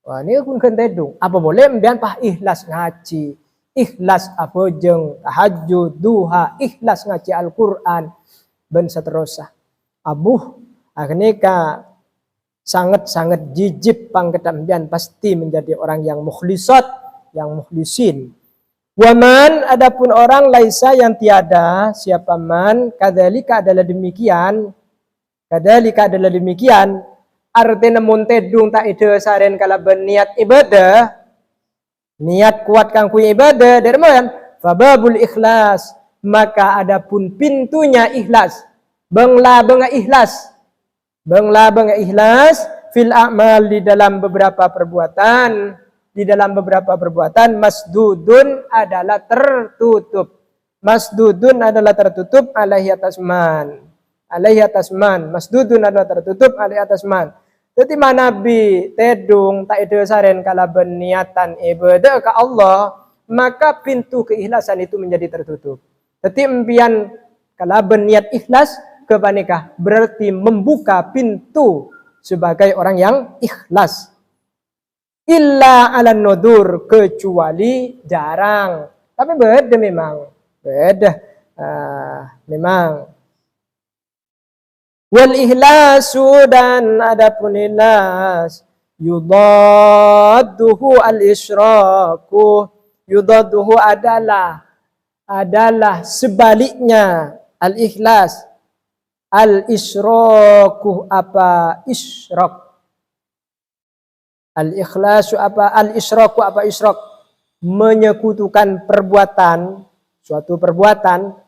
Wah, ini pun kan tedung. Apa boleh mbian pah ikhlas ngaji, ikhlas apa jeng tahajud, duha, ikhlas ngaji Al-Qur'an dan seterusnya. Abuh akhirnya sangat-sangat jijib pangkat mbian pasti menjadi orang yang mukhlisat, yang mukhlisin. Waman adapun orang laisa yang tiada, siapa man kadzalika adalah demikian. Kadzalika adalah demikian, artinya mun tedung tak ide saren kala berniat ibadah, niat kuat kangku ibadah dari mana? Fababul ikhlas, maka adapun pintunya ikhlas, bengla ikhlas, bengla ikhlas fil a'mal di dalam beberapa perbuatan, di dalam beberapa perbuatan masdudun adalah tertutup, masdudun adalah tertutup alaihi atas man. Alaihi atas man, masdudun adalah tertutup alaihi atas man. Jadi Nabi tedung tak ada saren kala berniatan ibadah ke Allah, maka pintu keikhlasan itu menjadi tertutup. Jadi empian kala berniat ikhlas kepanikah berarti membuka pintu sebagai orang yang ikhlas. Illa ala nudur, kecuali jarang. Tapi beda memang, beda memang. Wal ihlasu dan adapun ikhlas yudadduhu al isyraku, yudadduhu adalah sebaliknya al ikhlas, al isyraku apa isyrak, al ikhlasu apa al isyraku apa isyrak, menyekutukan perbuatan, suatu perbuatan.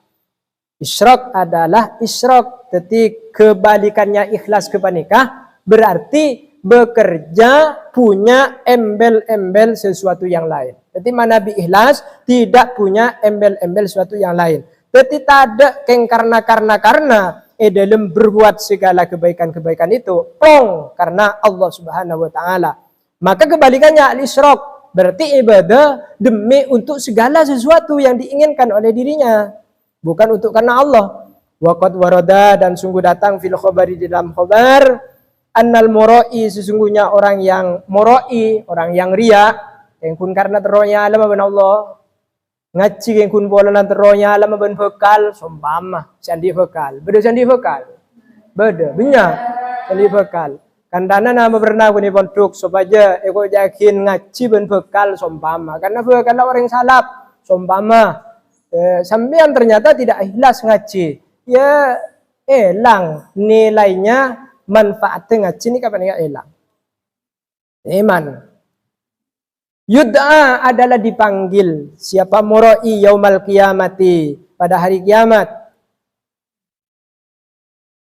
Isyrak adalah isyrak, jadi kebalikannya ikhlas kepanikah berarti bekerja punya embel-embel sesuatu yang lain. Jadi Nabi ikhlas tidak punya embel-embel sesuatu yang lain. Jadi tak ada karena dalam berbuat segala kebaikan-kebaikan itu karena Allah Subhanahu wa taala. Maka kebalikannya al-isyrak berarti ibadah demi untuk segala sesuatu yang diinginkan oleh dirinya, bukan untuk karena Allah. Waqad warada dan sungguh datang fil khabari di dalam khabar annal mura'i, sesungguhnya orang yang mura'i, orang yang riya, yang kun karena teronya alam ben Allah, ngaji yang kun bola nan teronya alam ben bekal sompama sandi bekal, beda sandi bekal, beda benya sandi bekal. Kandana nama pernah kun pondok supaya eko yakin ngaji ben bekal sompama, karena bekal orang salap sompama. Sampean ternyata tidak ikhlas ngaji, ya elang nilainya, manfaatnya ngaji ini kapan ya elang. Iman. Yud'a adalah dipanggil siapa mura'i yaumal qiyamati, pada hari kiamat.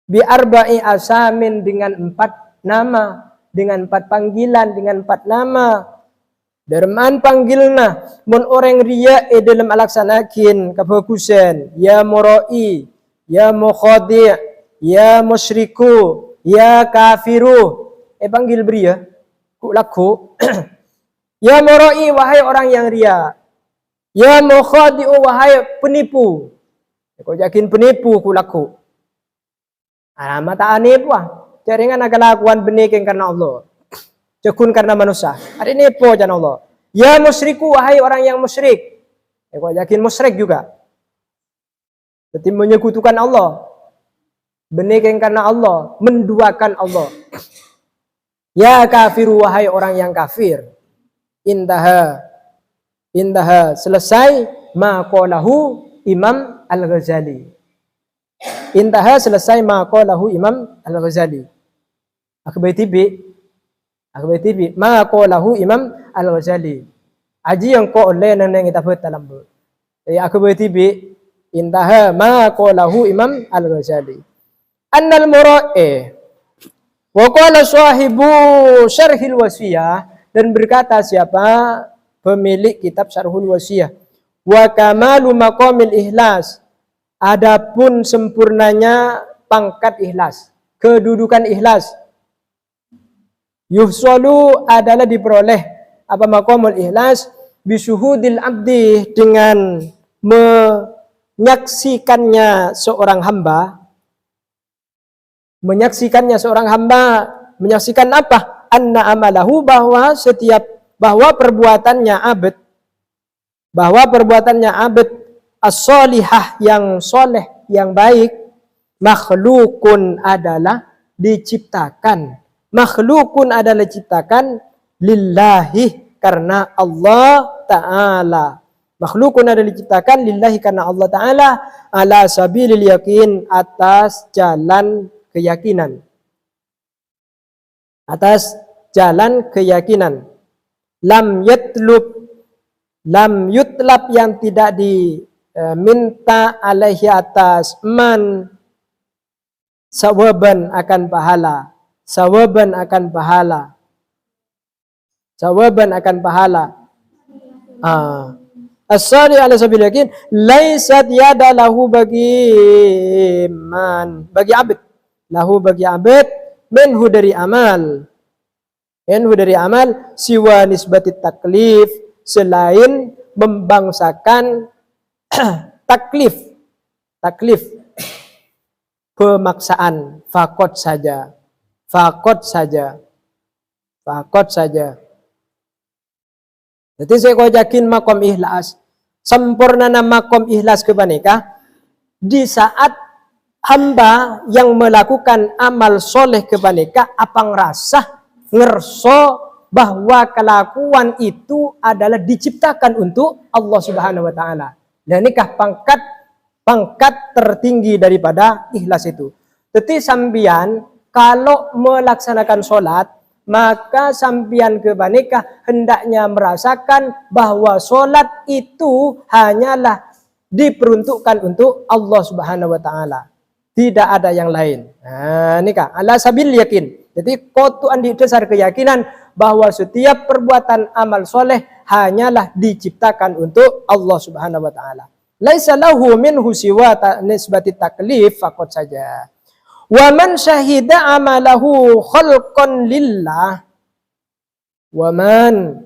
Bi arba'i asamin, dengan 4 nama, dengan 4 panggilan, dengan 4 nama. Derman panggilna mun orang riya dalam alaksanakin kebagusan, ya mura'i, ya mukhadi', ya musyriku, ya kafiru. Panggil beriya ku laku. Ya mura'i, wahai orang yang riya. Ya mukhadi'u, wahai penipu. Kau yakin penipu ku laku. Mata anip wah. Jaringan agalakuan beniking karena Allah. Cekun karena manusia. Hari ini po jangan Allah. Ya musyriku, wahai orang yang musyrik. Kau yakin musyrik juga. Berarti menyekutukan Allah. Beniking karena Allah. Menduakan Allah. Ya kafiru, wahai orang yang kafir. Intaha. Selesai. Maqalahu Imam Al-Ghazali. Intaha, selesai maqalahu Imam Al-Ghazali. Akhbar tibi maqalahu Imam Al-Ghazali. Aji yang ko oleh nang kita buat dalam bu. Aku bertibi intaha ma qalahu Imam Al-Ghazali. Annal mura'i wa qala sahibu syarhil wasiyah, dan berkata siapa pemilik kitab Syarhul Wasiyah, wa kamalu maqamil ikhlas, adapun sempurnanya pangkat ikhlas, kedudukan ikhlas, yuhsalu adalah diperoleh apa maqamul ikhlas bisuhudil abdi, dengan menyaksikannya seorang hamba. Menyaksikannya seorang hamba, menyaksikan apa? Anna amalahu, bahwa perbuatannya abd as-solihah, yang soleh, yang baik, makhlukun adalah diciptakan. Makhlukun adalah diciptakan lillahi, karena Allah Ta'ala. Makhlukun adalah diciptakan lillahi, karena Allah Ta'ala, ala sabilil yakin, atas jalan keyakinan. Atas jalan keyakinan. Lam yutlab, yang tidak diminta, alaihi atas man, sawaban akan pahala. Sawaban akan pahala. Sawaban akan pahala. As-sali ala sabil yakin, laisat yada lahu, bagi man, bagi abid, lahu bagi abid, minhu dari amal, minhu dari amal, siwa nisbatit taklif, selain membangsakan taklif, taklif pemaksaan, fakot saja, fakot saja, fakot saja. Jadi saya kau yakin makom ikhlas, sempurna makom ikhlas kebanika di saat hamba yang melakukan amal soleh kebanika apang rasa ngerso bahwa kelakuan itu adalah diciptakan untuk Allah Subhanahu wa Ta'ala. Dan nikah pangkat tertinggi daripada ikhlas itu. Jadi sambian kalau melaksanakan sholat, maka sambian kebanika hendaknya merasakan bahwa sholat itu hanyalah diperuntukkan untuk Allah Subhanahu wa Ta'ala. Tidak ada yang lain. Nah, nikah ala sabil yakin. Jadi kotuan di dasar keyakinan bahwa setiap perbuatan amal soleh hanyalah diciptakan untuk Allah Subhanahu wa Ta'ala. Laisa lahu minhu siwa nisbati taklif, fakot saja. Wa man syahida amalahu khalqan lillah. Wa man,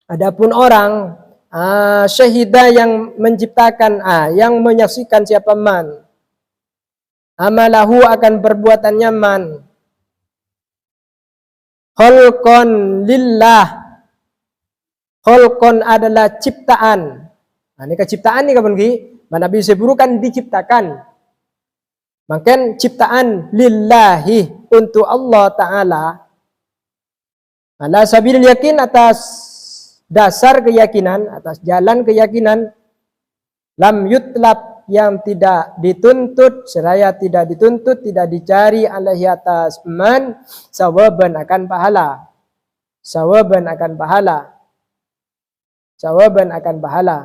adapun orang syahida yang menciptakan, yang menyaksikan siapa man, amalahu akan perbuatannya man, khalqan lillah. Khalqan adalah ciptaan. Ini keciptaan nih kapan ki? Mana bisa burukan diciptakan. Maka ciptaan lillahi, untuk Allah Ta'ala. Ala sabil yakin, atas dasar keyakinan, atas jalan keyakinan. Lam yutlab, yang tidak dituntut, seraya tidak dituntut, tidak dicari alaihi atas man, sawaban akan pahala. Sawaban akan pahala. Sawaban akan pahala.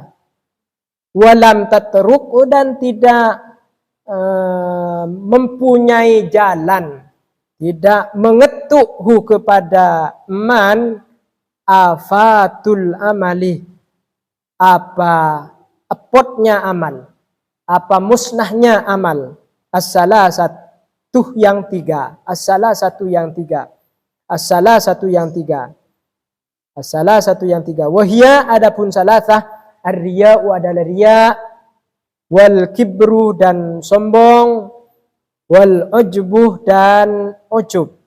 Walam tatruk, dan tidak mempunyai jalan, tidak mengetukhu kepada man, afatul amali, apa epotnya amal, apa musnahnya amal, as-salasatu yang tiga, as-salasatu yang tiga, as-salasatu yang tiga, as-salasatu yang tiga. Wahia, adapun salasah, ar-riya'u adalah riya', wal kibru dan sombong, wal ujbuh dan ujub,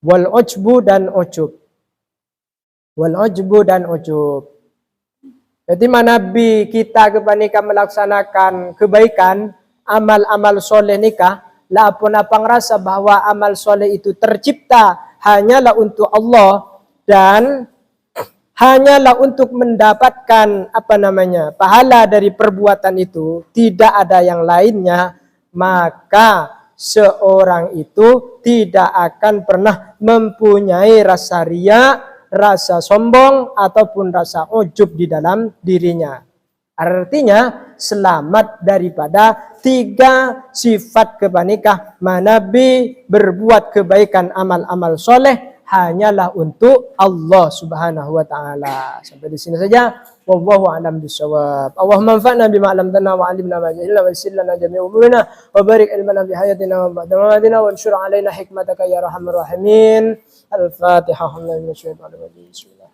wal ujbu dan ujub, wal ujbu dan ujub. Jadi Nabi kita kepanika melaksanakan kebaikan, amal-amal soleh nikah, la pun apang rasa bahwa amal soleh itu tercipta hanyalah untuk Allah dan hanyalah untuk mendapatkan pahala dari perbuatan itu, tidak ada yang lainnya, maka seorang itu tidak akan pernah mempunyai rasa riya rasa sombong ataupun rasa ujub di dalam dirinya. Artinya selamat daripada 3 sifat kepanikah. Manabi berbuat kebaikan amal-amal soleh hanyalah untuk Allah Subhanahu wa taala. Sampai di sini saja. Wallahu a'lam bishawab. Allahumma anfa'na bima 'allamtana wa 'allimna ma jahilna wa yassir lana jami'a umurina wa barik ilmana bi hayatina wa ba'da mamatina wa anshur 'alaina hikmataka ya arhamar rahimin. Al-Fatihah. Bismillah.